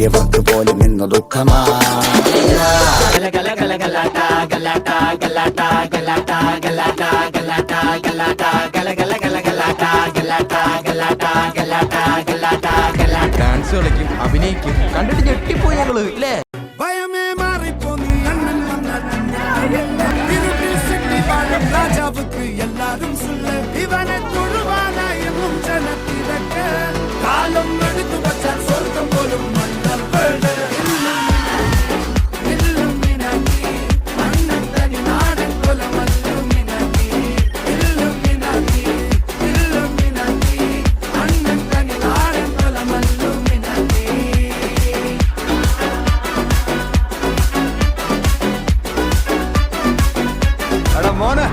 വലിയവർക്ക് പോലും ഇന്ന് ദുഃഖമാ. ഡാൻസ് കളിക്കും, അഭിനയിക്കും, കണ്ടിട്ട് ഞെട്ടിപ്പോയി ഞങ്ങള് ഇല്ലേ. ராஜாவுக்கு எல்லாரும் சொல்ல இவனை தொழுவானா என்னும் ஜனத்திடக்க காலம் எடுத்து வச்சார் சொர்க்கம் போலும் மன்னர் മോനെ